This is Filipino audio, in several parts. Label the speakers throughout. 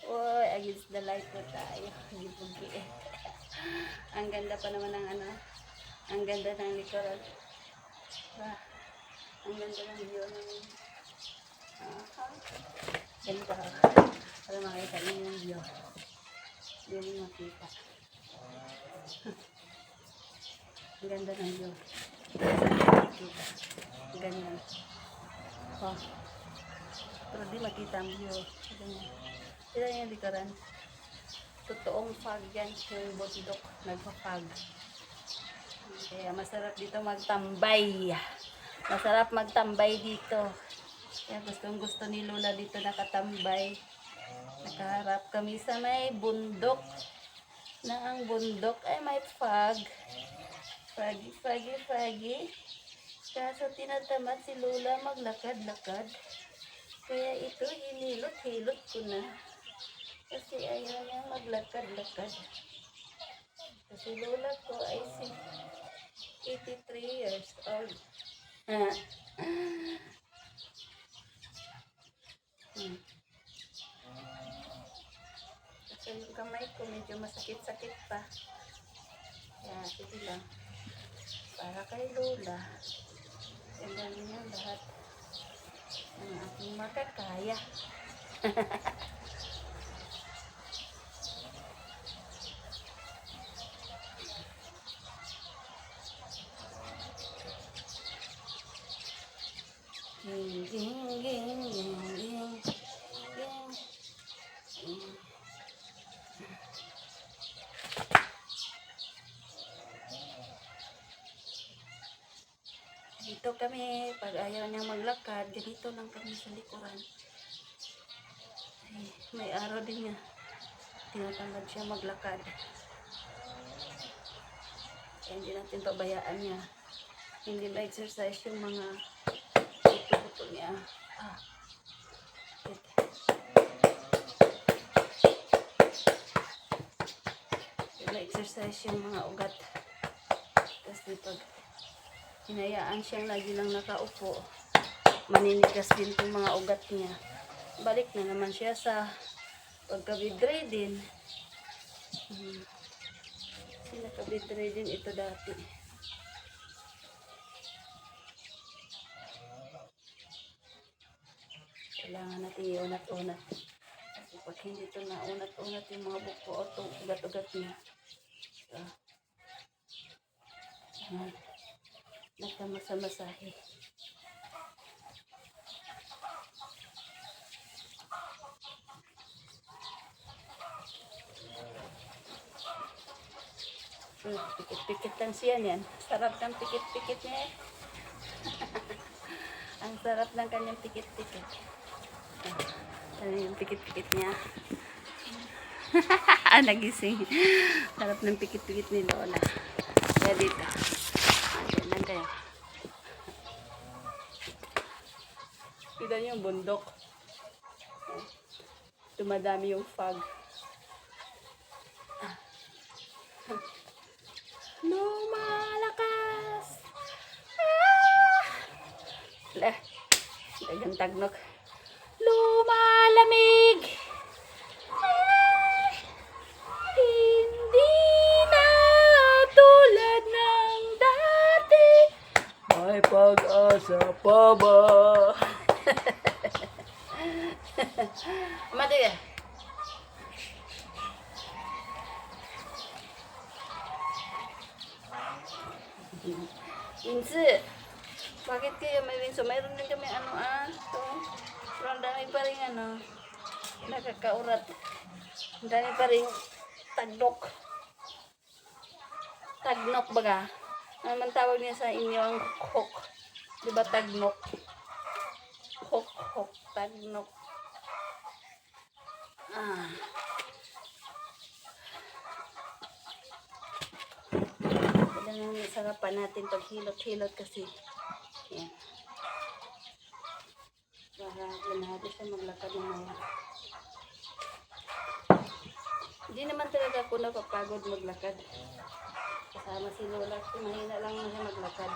Speaker 1: Uy, against the light po tayo. Hindi pugi eh. Ang ganda pa naman ng ano. Ang ganda ng likuran. Ah, ang ganda ng view ng ganda. Para makita niyo yung view. Hindi niyo makita. Ang ganda ng view. Makita. Ganyan. Oh. Pero di makita ang view. Ganyan. Ito yung likuran. Totoong fog yan. Yung bundok. Nagpa-fog. Kaya masarap dito magtambay. Masarap magtambay dito. Kaya gusto ni Lola dito nakatambay. Nakaharap kami sa may bundok. Na ang bundok ay may fog. Foggy, foggy, foggy. Kaso tinatamad si Lola maglakad-lakad. Kaya ito hinilot-hilot ko na. Kasi ayaw niya maglakad-lakad. Kasi Lola ko ay 83 years old. Kasi yung kamay ko medyo masakit-sakit pa. Kaya sige lang. Para kay Lola. Ganda niya lahat ng aking makakaya. Ging, ging, ging, ging, ging, ging. Dito kami, pag ayaw niya maglakad, ganito lang kami sa likuran. Ay, may araw din niya. Tinatamad siya maglakad. Kaya hindi natin pabayaan niya. Hindi ma-exercise yung mga buto-buto niya. Hindi ma-exercise yung mga ugat. Kasi pag hinayaan siyang lagi lang nakaupo, maninigas din itong mga ugat niya. Balik na naman siya sa pagka-bedridden. Kasi naka-bedridden ito dati. Kailangan natin iunat-unat. Kasi pag hindi ito naunat-unat yung mga buko o ugat-ugat niya, nagkamasa-masahe. Pikit-pikit lang siya niyan. Sarap ng pikit-pikit niya eh. Ang sarap ng kanyang pikit-pikit. Ano yung pikit-pikit niya? Nagising. Sarap ng pikit-pikit ni Lola. Kaya dito. Ayan lang kayo. Kita niyo yung bundok. Dumadami yung fog. Lumalakas! Dagang tagnok. Lumalamig! Hindi na tulad ng dati. May pag-asa pa ba? Mati ka. Insi, bakit kayo may winso? Mayroon din kami ito. Pero ang dami pa rin nakakaurat. Ang dami pa rin tagnok. Tagnok baga. Ano man tawag niya sa inyo ang hook. Diba tagnok? Hook, tagnok. Kailangan sarapan natin pag hilot-hilot kasi. Yan. Para ganado siya maglakad ng mga. Hindi naman talaga ako napapagod maglakad. Kasama si Lola. Mahina lang siya maglakad.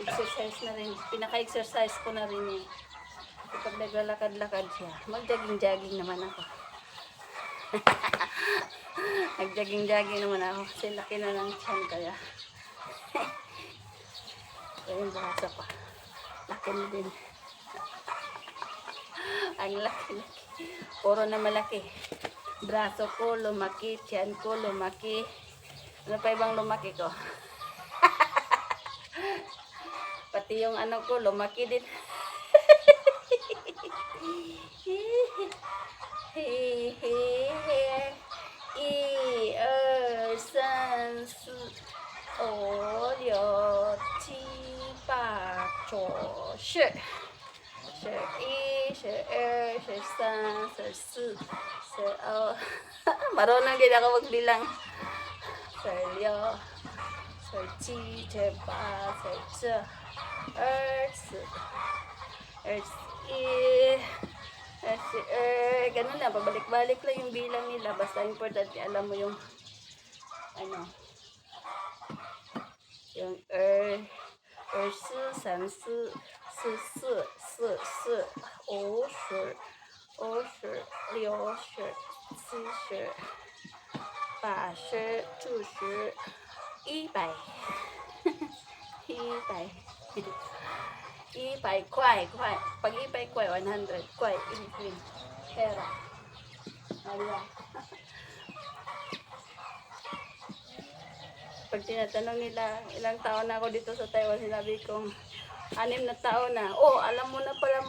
Speaker 1: exercise na rin. Pinaka-exercise ko na rin yun. Kapag naglalakad-lakad siya, mag-jogging-jogging naman ako. Nag-jogging-jogging naman ako kasi laki na ng tiyan kaya. Kaya yung braso ko. Laki na din. Ang laki-laki. Puro na malaki. Braso ko lumaki, tiyan ko lumaki. Ano pa ibang lumaki ko? Pati yung ano ko lumaki din. I, san, su, o, liu, qi, ba, zuo, shi. 11, 12, 13, 14, 15. Marunong din ako magbilang. 16, 17, 18, 20, ganun lang, pabalik-balik lang yung bilang nila. Basta importante, alam mo yung ano, yung si, san, si, si, o, shi, liu, shi, qi, shi, ba, shi, zhu, shi, 100. 100 kwai. Pag 100 kwai, 100 kwai. Ibig sabihin, pera. Ayan. Pag tinatanong nila, ilang taon na ako dito sa Taiwan, sinabi kong 6 na taon na. Oh, alam mo na pala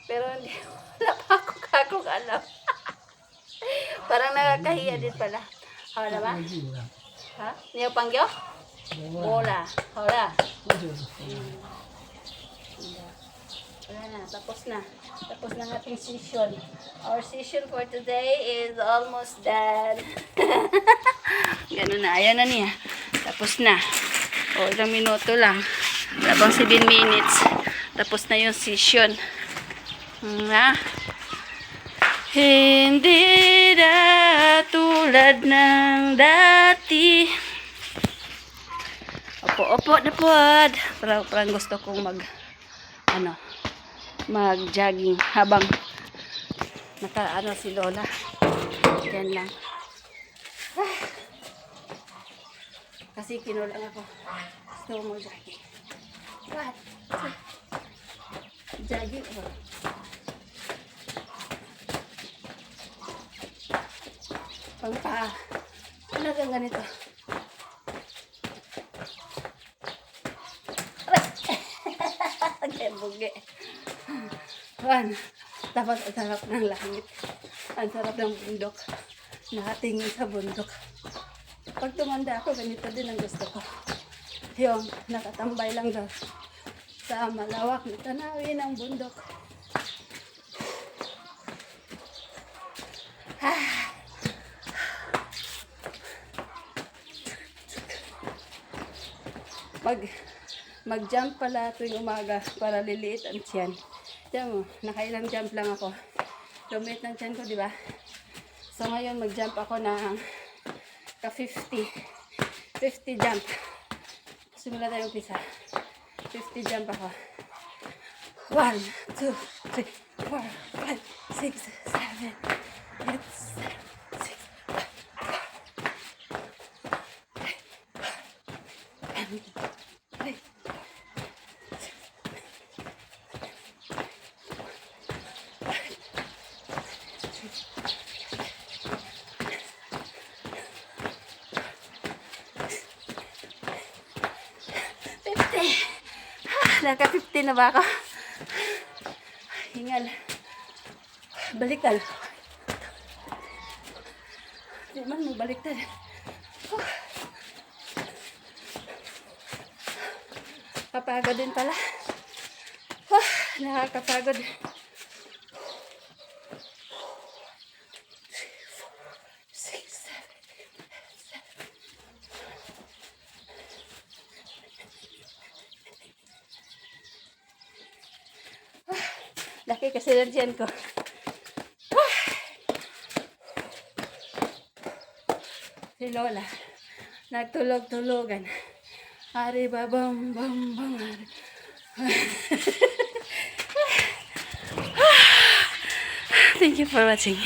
Speaker 1: pero hindi, wala pa akong alam. Parang nakakahiya din pala. Wala ba? Ha? Niyo panggyo? Bola. Wala. Wala na, tapos na. Tapos na ang ating session. Our session for today is almost done. Ganun na, ayan na niya. Tapos na. O, ilang minuto lang. Wala pang 7 minutes. Tapos na yung session. Ha? Hindi na tulad ng dati. Opo na po. Parang gusto kong mag-jogging habang si Lola. Yan lang. Kasi kinulang ako. Gusto ko mag-jogging. What? Jogging ako. Pangpaa. Ano kang ganito? Ang bugi. Tapos ang sarap ng langit. Ang sarap ng bundok. Nakatingin sa bundok. Pag tumanda ako, ganito din ang gusto ko. Yung nakatambay lang daw sa malawak na tanawin ng bundok. Mag-jump pala tuwing umaga para liliit ang tiyan. Diyan mo, nakailang jump lang ako. Lumit ng tiyan ko, di ba? So ngayon mag-jump ako ng ka-50 jump. Simula tayo umpisa. 50 jump ako. 1, 2, 3, 4, 5, 6, 7, 8, 7. Naka-50 na ba ako? Hingal. Baliktad. Di man mo baliktad. Kapagod din pala. Nakakapagod. Laki kasi ng tiyan ko. Si Lola, nagtulog-tulogan. Hari babam bam bam hari. Thank you for watching.